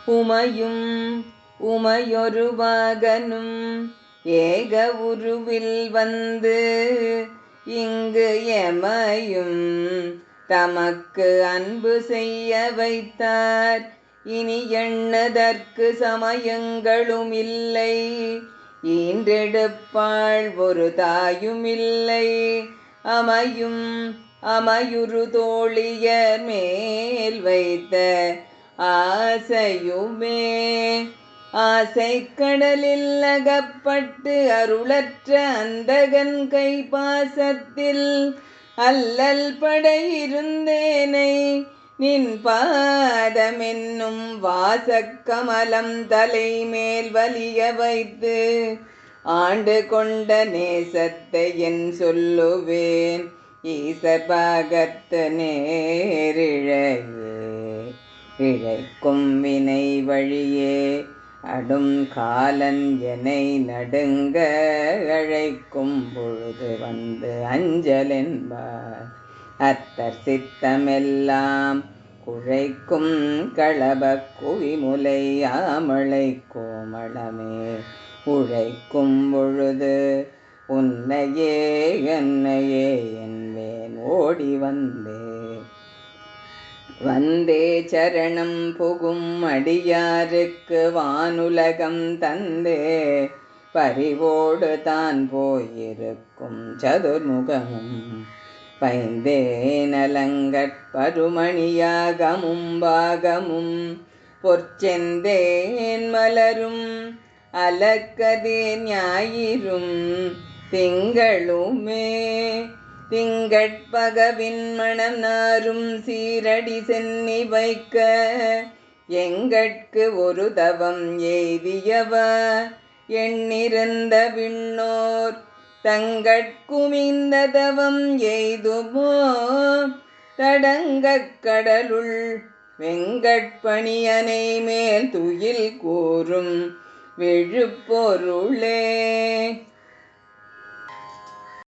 உமையும் உமையொருவாகனும் ஏக உருவில் வந்து இங்கு எமையும் தமக்கு அன்பு செய்ய வைத்தார். இனி எண்ணதற்கு சமயங்களும் இல்லை, ஈன்றெடுப்பாள் ஒரு தாயும் இல்லை. அமையும் அமையுறு தோழியர் மேல் வைத்த ஆசையுமே ஆசை கடலில் அகப்பட்டு அருளற்ற அந்தகன் கை பாசத்தில் அல்லல் படையிருந்தேனை நின் பாதமென்னும் வாசக்கமலம் தலை மேல் வலிய வைத்து ஆண்டு கொண்ட நேசத்தை என் சொல்லுவேன் ஈசர் பாகத்து நேரிழையே. இழைக்கும் வினை வழியே அடும் காலன் எனை நடுங்க அழைக்கும் பொழுது வந்து அஞ்சல் என்பார். அத்தர் சித்தமெல்லாம் குழைக்கும் களப குவிமுலை ஆமளை கோமளமே உழைக்கும் பொழுது உன்னையே என்னையே என்பேன் ஓடி வந்தே சரணம் புகும் அடியாருக்கு வானுலகம் தந்தே பரிவோடு தான் போயிருக்கும் சதுர்முகமும் பைந்தே நலங்கற்பருமணியாகமும் பாகமும் பொற்செந்தேன் மலரும் அலக்கதே ஞாயிறும் திங்களுமே திங்கட்பகவின் மணம் நாரும் சீரடி சென்னி வைக்க எங்கட்கு ஒரு தவம் எய்தியவ எண்ணிருந்த விண்ணோர் தங்கட்குமிந்த தவம் எய்துமோ தடங்கக் கடலுள் வெங்கட்பணியனை மேல் துயில் கூறும் விழுப்பொருளே.